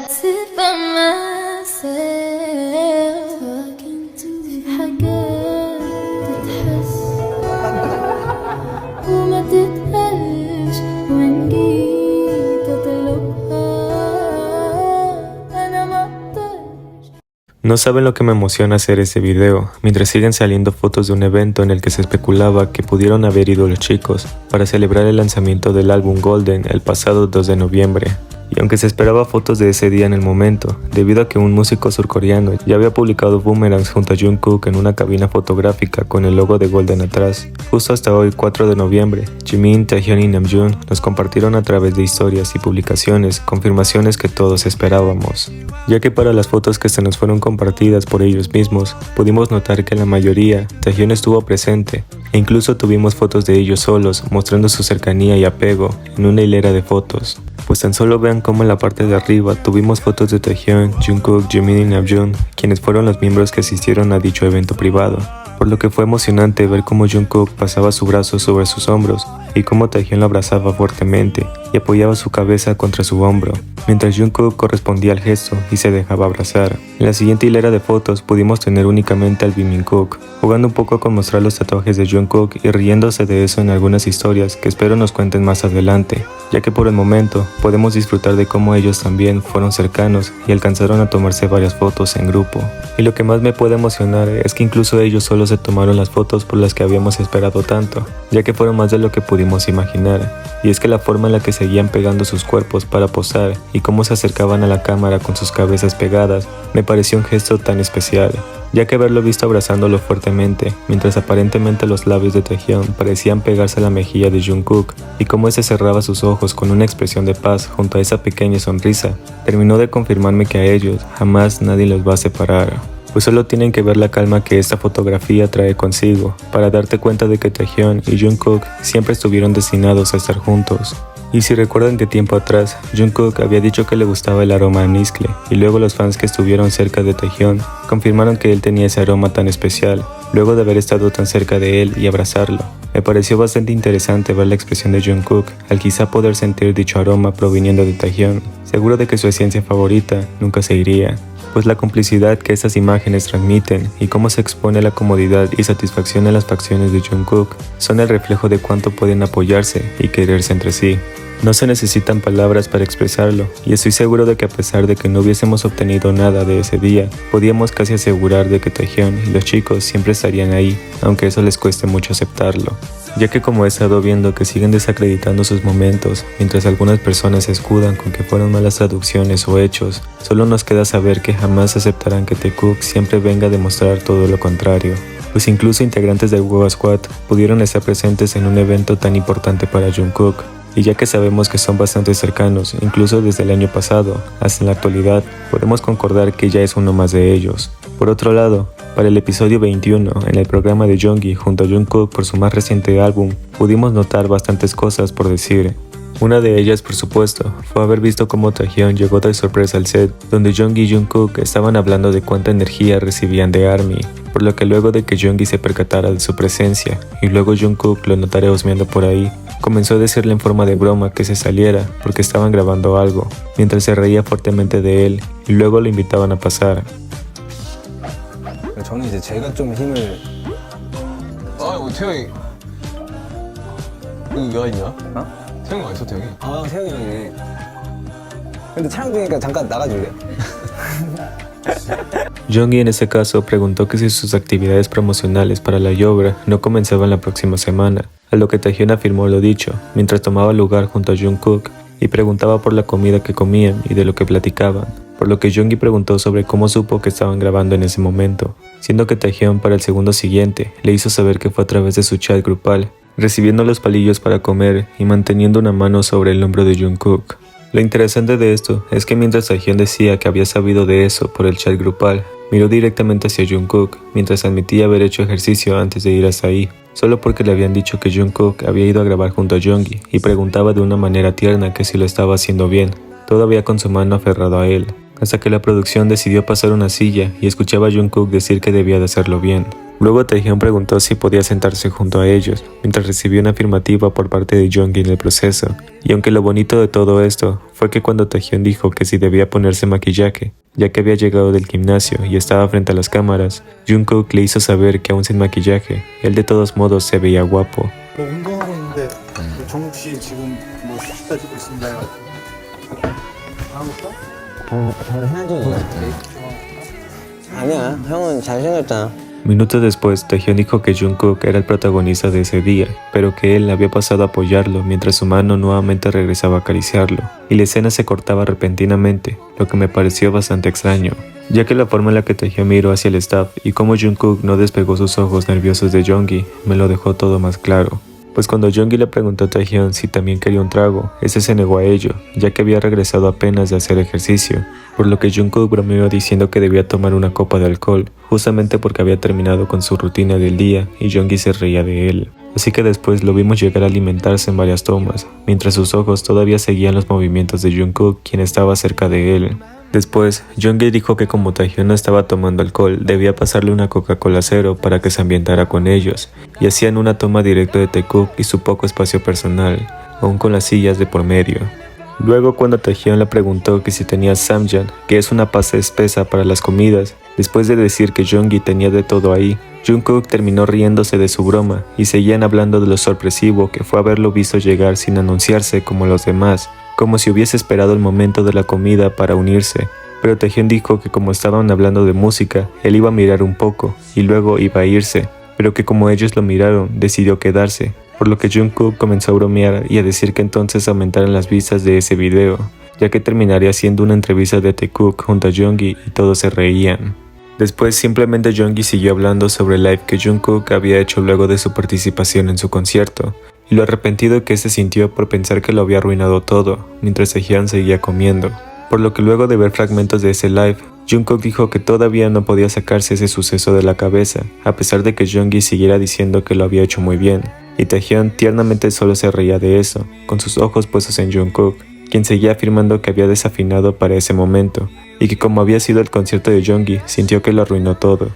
sit by myself talking to حاجات تتحس وما تتقالش وإن جيت أطلبها أنا ما أقدرش. No saben lo que me emociona hacer este video, mientras siguen saliendo fotos de un evento en el que se especulaba que pudieron haber ido los chicos para celebrar el lanzamiento del álbum Golden el pasado 2 de noviembre. Y aunque se esperaba fotos de ese día en el momento, debido a que un músico surcoreano ya había publicado boomerangs junto a Jungkook en una cabina fotográfica con el logo de Golden atrás, justo hasta hoy 4 de noviembre, Jimin, Taehyun y Namjoon nos compartieron a través de historias y publicaciones confirmaciones que todos esperábamos, ya que para las fotos que se nos fueron compartidas por ellos mismos, pudimos notar que la mayoría, Taehyun estuvo presente, e incluso tuvimos fotos de ellos solos mostrando su cercanía y apego en una hilera de fotos. Pues tan solo vean cómo en la parte de arriba tuvimos fotos de Taehyun, Jungkook, Jimin y Namjoon, quienes fueron los miembros que asistieron a dicho evento privado, por lo que fue emocionante ver cómo Jungkook pasaba su brazo sobre sus hombros y cómo Taehyun lo abrazaba fuertemente y apoyaba su cabeza contra su hombro, mientras Jungkook correspondía al gesto y se dejaba abrazar. En la siguiente hilera de fotos pudimos tener únicamente al Biminkook, jugando un poco con mostrar los tatuajes de Jungkook y riéndose de eso en algunas historias que espero nos cuenten más adelante, ya que por el momento podemos disfrutar de cómo ellos también fueron cercanos y alcanzaron a tomarse varias fotos en grupo. Y lo que más me puede emocionar es que incluso ellos solo se tomaron las fotos por las que habíamos esperado tanto, ya que fueron más de lo que pudimos imaginar, y es que la forma en la que seguían pegando sus cuerpos para posar y cómo se acercaban a la cámara con sus cabezas pegadas me pareció un gesto tan especial, ya que haberlo visto abrazándolo fuertemente, mientras aparentemente los labios de Taehyun parecían pegarse a la mejilla de Jungkook, y cómo ese cerraba sus ojos con una expresión de paz junto a esa pequeña sonrisa, terminó de confirmarme que a ellos jamás nadie los va a separar. Pues solo tienen que ver la calma que esta fotografía trae consigo, para darte cuenta de que Taehyun y Jungkook siempre estuvieron destinados a estar juntos. Y si recuerdan que tiempo atrás, Jungkook había dicho que le gustaba el aroma a Niscle, y luego los fans que estuvieron cerca de Taehyun confirmaron que él tenía ese aroma tan especial, luego de haber estado tan cerca de él y abrazarlo. Me pareció bastante interesante ver la expresión de Jungkook al quizá poder sentir dicho aroma proviniendo de Taehyun, seguro de que su esencia favorita nunca se iría. Pues la complicidad que estas imágenes transmiten y cómo se expone la comodidad y satisfacción en las facciones de Jungkook son el reflejo de cuánto pueden apoyarse y quererse entre sí. No se necesitan palabras para expresarlo, y estoy seguro de que a pesar de que no hubiésemos obtenido nada de ese día, podíamos casi asegurar de que Taehyun y los chicos siempre estarían ahí, aunque eso les cueste mucho aceptarlo. Ya que como he estado viendo que siguen desacreditando sus momentos, mientras algunas personas se escudan con que fueron malas traducciones o hechos, solo nos queda saber que jamás aceptarán que Taekook siempre venga a demostrar todo lo contrario. Pues incluso integrantes del WOA Squad pudieron estar presentes en un evento tan importante para Jungkook, y ya que sabemos que son bastante cercanos, incluso desde el año pasado hasta la actualidad, podemos concordar que ya es uno más de ellos. Por otro lado, para el episodio 21, en el programa de Jeongi junto a Jungkook por su más reciente álbum, pudimos notar bastantes cosas por decir. Una de ellas, por supuesto, fue haber visto cómo Taehyun llegó de sorpresa al set, donde Jeongi y Jungkook estaban hablando de cuánta energía recibían de ARMY, por lo que luego de que Jeongi se percatara de su presencia, y luego Jungkook lo notara husmeando por ahí, comenzó a decirle en forma de broma que se saliera porque estaban grabando algo, mientras se reía fuertemente de él, y luego lo invitaban a pasar. 저는 이제 제가 좀 힘을 태영이 왜 있냐? 어? 태영이 어딨어 태영이? 아 태영이 형이네. 근데 촬영 중이니까 잠깐 나가줄래? Jeongi en ese caso preguntó que si sus actividades promocionales para la obra no comenzaban la próxima semana, a lo que Taehyun afirmó lo dicho, mientras tomaba lugar junto a Jungkook y preguntaba por la comida que comían y de lo que platicaban, por lo que Jeongi preguntó sobre cómo supo que estaban grabando en ese momento, siendo que Taehyun para el segundo siguiente le hizo saber que fue a través de su chat grupal, recibiendo los palillos para comer y manteniendo una mano sobre el hombro de Jungkook. Lo interesante de esto es que mientras Taehyun decía que había sabido de eso por el chat grupal, miró directamente hacia Jungkook mientras admitía haber hecho ejercicio antes de ir hasta ahí, solo porque le habían dicho que Jungkook había ido a grabar junto a Jeongi y preguntaba de una manera tierna que si lo estaba haciendo bien, todavía con su mano aferrado a él, hasta que la producción decidió pasar una silla y escuchaba a Jungkook decir que debía de hacerlo bien. Luego Taehyung preguntó si podía sentarse junto a ellos, mientras recibió una afirmativa por parte de Junggi en el proceso. Y aunque lo bonito de todo esto fue que cuando Taehyung dijo que si debía ponerse maquillaje, ya que había llegado del gimnasio y estaba frente a las cámaras, Jungkook le hizo saber que aún sin maquillaje, él de todos modos se veía guapo. 운동하고 있는데 정국 씨 지금 뭐 수다 찍고 있습니다. 아니야, 형은 잘생겼잖아. Minutos después, Taehyung dijo que Jungkook era el protagonista de ese día, pero que él había pasado a apoyarlo mientras su mano nuevamente regresaba a acariciarlo, y la escena se cortaba repentinamente, lo que me pareció bastante extraño, ya que la forma en la que Taehyung miró hacia el staff y cómo Jungkook no despegó sus ojos nerviosos de Jonggi me lo dejó todo más claro. Pues cuando Jonggi le preguntó a Taehyung si también quería un trago, ese se negó a ello, ya que había regresado apenas de hacer ejercicio, por lo que Jungkook bromeó diciendo que debía tomar una copa de alcohol, justamente porque había terminado con su rutina del día y Jonggi se reía de él. Así que después lo vimos llegar a alimentarse en varias tomas, mientras sus ojos todavía seguían los movimientos de Jungkook, quien estaba cerca de él. Después, Jonggi dijo que como Taehyung no estaba tomando alcohol, debía pasarle una Coca-Cola cero para que se ambientara con ellos, y hacían una toma directa de Taekook y su poco espacio personal, aún con las sillas de por medio. Luego, cuando Taehyung le preguntó que si tenía samjang, que es una pasta espesa para las comidas, después de decir que Jonggi tenía de todo ahí, Jungkook terminó riéndose de su broma y seguían hablando de lo sorpresivo que fue haberlo visto llegar sin anunciarse como los demás, como si hubiese esperado el momento de la comida para unirse. Pero Taehyung dijo que como estaban hablando de música, él iba a mirar un poco y luego iba a irse, pero que como ellos lo miraron, decidió quedarse, por lo que Jungkook comenzó a bromear y a decir que entonces aumentaran las vistas de ese video, ya que terminaría siendo una entrevista de Taekook junto a Jonggi y todos se reían. Después simplemente Jonggi siguió hablando sobre el live que Jungkook había hecho luego de su participación en su concierto, y lo arrepentido que se sintió por pensar que lo había arruinado todo, mientras Taehyung seguía comiendo. Por lo que luego de ver fragmentos de ese live, Jungkook dijo que todavía no podía sacarse ese suceso de la cabeza, a pesar de que Jonggi siguiera diciendo que lo había hecho muy bien, y Taehyung tiernamente solo se reía de eso, con sus ojos puestos en Jungkook, quien seguía afirmando que había desafinado para ese momento, y que como había sido el concierto de Jonggi, sintió que lo arruinó todo,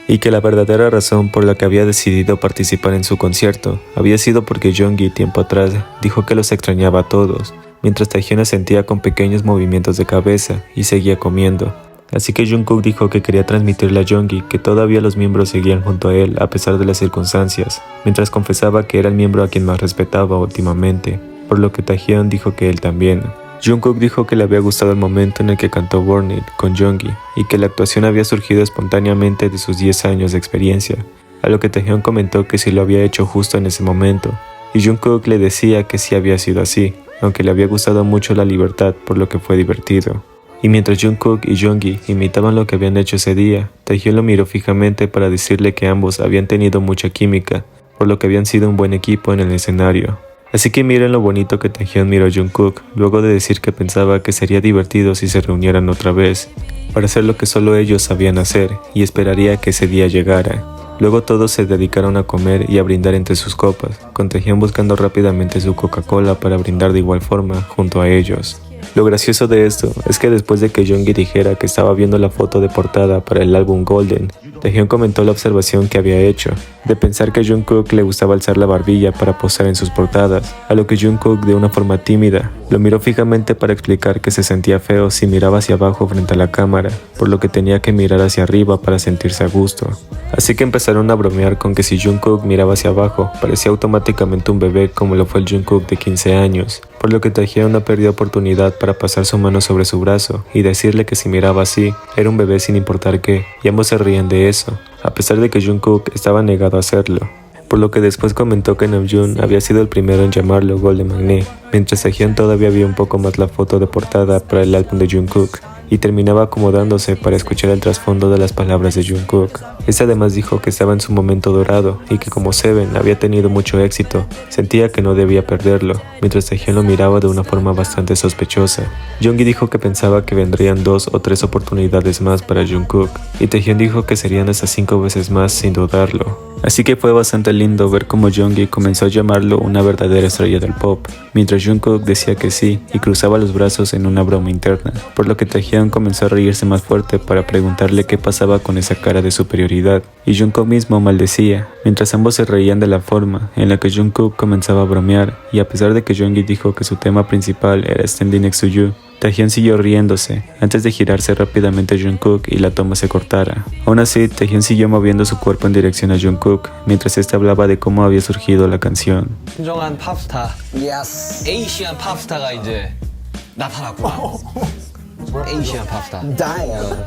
y que la verdadera razón por la que había decidido participar en su concierto había sido porque Jonggi tiempo atrás dijo que los extrañaba a todos, mientras Taehyung sentía con pequeños movimientos de cabeza y seguía comiendo. Así que Jungkook dijo que quería transmitirle a Jonggi que todavía los miembros seguían junto a él a pesar de las circunstancias, mientras confesaba que era el miembro a quien más respetaba últimamente, por lo que Taehyung dijo que él también. Jungkook dijo que le había gustado el momento en el que cantó Burn It con Jonggi y que la actuación había surgido espontáneamente de sus 10 años de experiencia, a lo que Taehyung comentó que sí lo había hecho justo en ese momento, y Jungkook le decía que sí había sido así, aunque le había gustado mucho la libertad por lo que fue divertido. Y mientras Jungkook y Jonggi imitaban lo que habían hecho ese día, Taehyung lo miró fijamente para decirle que ambos habían tenido mucha química, por lo que habían sido un buen equipo en el escenario. Así que miren lo bonito que Taehyung miró a Jungkook luego de decir que pensaba que sería divertido si se reunieran otra vez, para hacer lo que solo ellos sabían hacer y esperaría que ese día llegara. Luego todos se dedicaron a comer y a brindar entre sus copas, con Taehyung buscando rápidamente su Coca-Cola para brindar de igual forma junto a ellos. Lo gracioso de esto es que después de que Jonggi dijera que estaba viendo la foto de portada para el álbum Golden, Taehyung comentó la observación que había hecho, de pensar que a Jungkook le gustaba alzar la barbilla para posar en sus portadas, a lo que Jungkook de una forma tímida lo miró fijamente para explicar que se sentía feo si miraba hacia abajo frente a la cámara, por lo que tenía que mirar hacia arriba para sentirse a gusto. Así que empezaron a bromear con que si Jungkook miraba hacia abajo, parecía automáticamente un bebé como lo fue el Jungkook de 15 años, por lo que Taehyung no perdió oportunidad para pasar su mano sobre su brazo y decirle que si miraba así, era un bebé sin importar qué, y ambos se rían de eso, a pesar de que Jungkook estaba negado a hacerlo. Por lo que después comentó que Namjoon había sido el primero en llamarlo Golden Magnet, mientras Taehyung todavía vio un poco más la foto de portada para el álbum de Jungkook, y terminaba acomodándose para escuchar el trasfondo de las palabras de Jungkook. Este además dijo que estaba en su momento dorado y que como Seven había tenido mucho éxito, sentía que no debía perderlo, mientras Taehyung lo miraba de una forma bastante sospechosa. Jonggi dijo que pensaba que vendrían 2 o 3 oportunidades más para Jungkook, y Taehyung dijo que serían hasta 5 veces más sin dudarlo. Así que fue bastante lindo ver cómo Jonggi comenzó a llamarlo una verdadera estrella del pop, mientras Jungkook decía que sí y cruzaba los brazos en una broma interna, por lo que Taehyung comenzó a reírse más fuerte para preguntarle qué pasaba con esa cara de superioridad superioridad, y Jungkook mismo maldecía, mientras ambos se reían de la forma en la que Jungkook comenzaba a bromear, y a pesar de que Jeongi dijo que su tema principal era Standing Next to You, Taehyun siguió riéndose, antes de girarse rápidamente a Jungkook y la toma se cortara. Aún así, Taehyun siguió moviendo su cuerpo en dirección a Jungkook, mientras este hablaba de cómo había surgido la canción. 진정한 팝스타, Yes. 에이시안 팝스타가 이제 나타났구나. 에이시안 팝스타. Damn.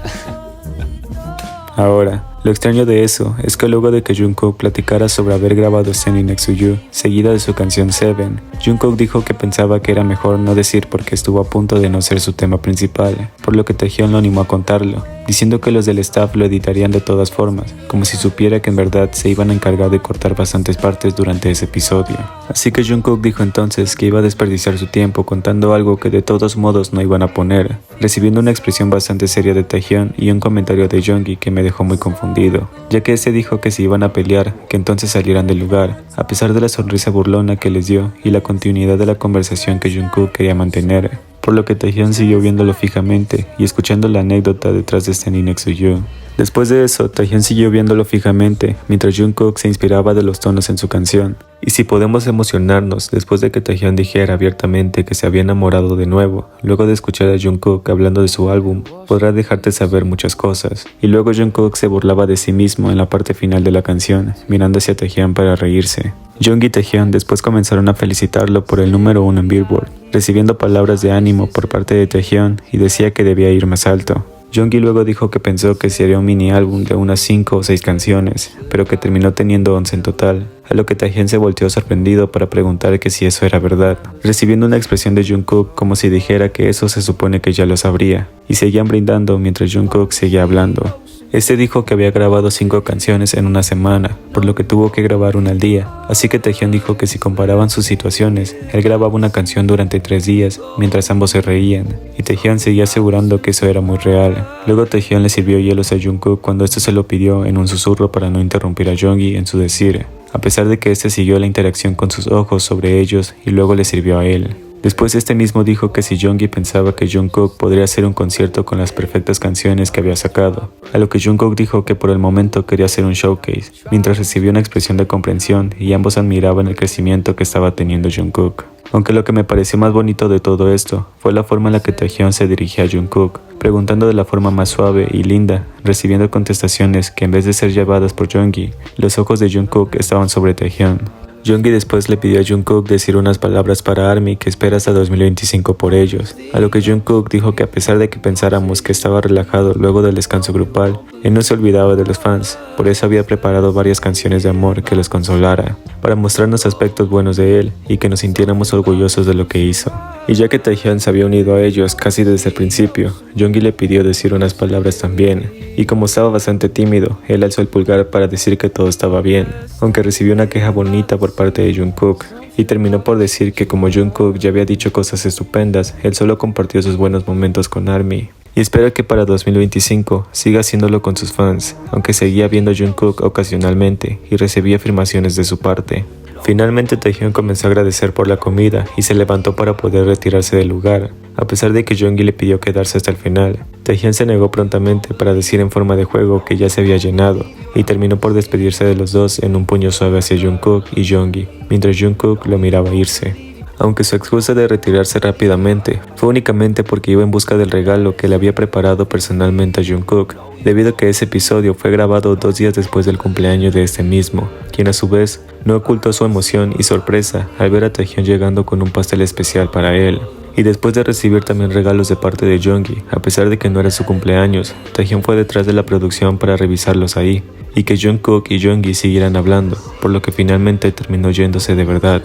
Ahora, lo extraño de eso es que luego de que Jungkook platicara sobre haber grabado Standing Next to You, seguida de su canción Seven, Jungkook dijo que pensaba que era mejor no decir porque estuvo a punto de no ser su tema principal, por lo que Taehyun lo animó a contarlo, diciendo que los del staff lo editarían de todas formas, como si supiera que en verdad se iban a encargar de cortar bastantes partes durante ese episodio. Así que Jungkook dijo entonces que iba a desperdiciar su tiempo contando algo que de todos modos no iban a poner, recibiendo una expresión bastante seria de Taehyun y un comentario de Jeongi que me dejó muy confundido, ya que este dijo que si iban a pelear, que entonces salieran del lugar, a pesar de la sonrisa burlona que les dio y la continuidad de la conversación que Jungkook quería mantener, por lo que Taehyun siguió viéndolo fijamente y escuchando la anécdota detrás de Standing Next to You. Después de eso, Taehyun siguió viéndolo fijamente mientras Jungkook se inspiraba de los tonos en su canción. Y si podemos emocionarnos después de que Taehyun dijera abiertamente que se había enamorado de nuevo, luego de escuchar a Jungkook hablando de su álbum, podrá dejarte saber muchas cosas. Y luego Jungkook se burlaba de sí mismo en la parte final de la canción, mirando hacia Taehyun para reírse. Jung y Taehyun después comenzaron a felicitarlo por el número 1 en Billboard, recibiendo palabras de ánimo por parte de Taehyun y decía que debía ir más alto. Jeongi luego dijo que pensó que sería un mini álbum de unas 5 o 6 canciones, pero que terminó teniendo 11 en total, a lo que Taehyun se volteó sorprendido para preguntar que si eso era verdad, recibiendo una expresión de Jungkook como si dijera que eso se supone que ya lo sabría, y seguían brindando mientras Jungkook seguía hablando. Este dijo que había grabado 5 canciones en una semana, por lo que tuvo que grabar una al día, así que Taehyun dijo que si comparaban sus situaciones, él grababa una canción durante 3 días, mientras ambos se reían, y Taehyun seguía asegurando que eso era muy real. Luego Taehyun le sirvió hielos a Jungkook cuando este se lo pidió en un susurro para no interrumpir a Jeongi en su decir, a pesar de que este siguió la interacción con sus ojos sobre ellos y luego le sirvió a él. Después este mismo dijo que si Jeongi pensaba que Jungkook podría hacer un concierto con las perfectas canciones que había sacado, a lo que Jungkook dijo que por el momento quería hacer un showcase, mientras recibió una expresión de comprensión y ambos admiraban el crecimiento que estaba teniendo Jungkook. Aunque lo que me pareció más bonito de todo esto fue la forma en la que Taehyun se dirigía a Jungkook, preguntando de la forma más suave y linda, recibiendo contestaciones que en vez de ser llevadas por Jeongi, los ojos de Jungkook estaban sobre Taehyun. Jeongi después le pidió a Jungkook decir unas palabras para ARMY que espera hasta 2025 por ellos, a lo que Jungkook dijo que a pesar de que pensáramos que estaba relajado luego del descanso grupal, él no se olvidaba de los fans, por eso había preparado varias canciones de amor que los consolara, para mostrarnos aspectos buenos de él y que nos sintiéramos orgullosos de lo que hizo. Y ya que Taehyun se había unido a ellos casi desde el principio, Jeongi le pidió decir unas palabras también, y como estaba bastante tímido, él alzó el pulgar para decir que todo estaba bien, aunque recibió una queja bonita por parte de Jungkook, y terminó por decir que como Jungkook ya había dicho cosas estupendas, él solo compartió sus buenos momentos con ARMY. Y espera que para 2025 siga haciéndolo con sus fans, aunque seguía viendo a Jungkook ocasionalmente y recibía afirmaciones de su parte. Finalmente Taehyun comenzó a agradecer por la comida y se levantó para poder retirarse del lugar, a pesar de que Jeongi le pidió quedarse hasta el final. Taehyun se negó prontamente para decir en forma de juego que ya se había llenado, y terminó por despedirse de los dos en un puño suave hacia Jungkook y Jeongi, mientras Jungkook lo miraba irse. Aunque su excusa de retirarse rápidamente fue únicamente porque iba en busca del regalo que le había preparado personalmente a Jungkook, debido a que ese episodio fue grabado 2 días después del cumpleaños de este mismo, quien a su vez no ocultó su emoción y sorpresa al ver a Taehyun llegando con un pastel especial para él. Y después de recibir también regalos de parte de Jeongi, a pesar de que no era su cumpleaños, Taehyun fue detrás de la producción para revisarlos ahí, y que Jungkook y Jeongi siguieran hablando, por lo que finalmente terminó yéndose de verdad.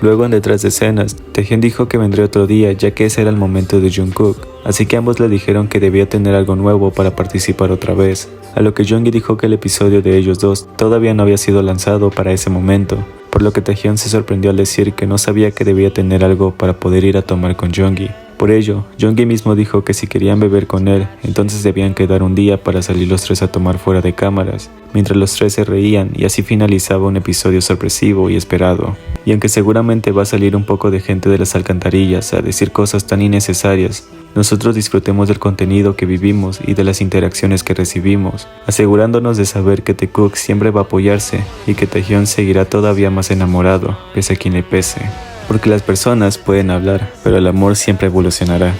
Luego en detrás de escenas, Taehyun dijo que vendría otro día ya que ese era el momento de Jungkook, así que ambos le dijeron que debía tener algo nuevo para participar otra vez, a lo que Jeongi dijo que el episodio de ellos dos todavía no había sido lanzado para ese momento, por lo que Taehyun se sorprendió al decir que no sabía que debía tener algo para poder ir a tomar con Jeongi. Por ello, Jeongi mismo dijo que si querían beber con él, entonces debían quedar un día para salir los tres a tomar fuera de cámaras, mientras los tres se reían y así finalizaba un episodio sorpresivo y esperado. Y aunque seguramente va a salir un poco de gente de las alcantarillas a decir cosas tan innecesarias, nosotros disfrutemos del contenido que vivimos y de las interacciones que recibimos, asegurándonos de saber que Taekook siempre va a apoyarse y que Taehyun seguirá todavía más enamorado, pese a quien le pese. Porque las personas pueden hablar, pero el amor siempre evolucionará.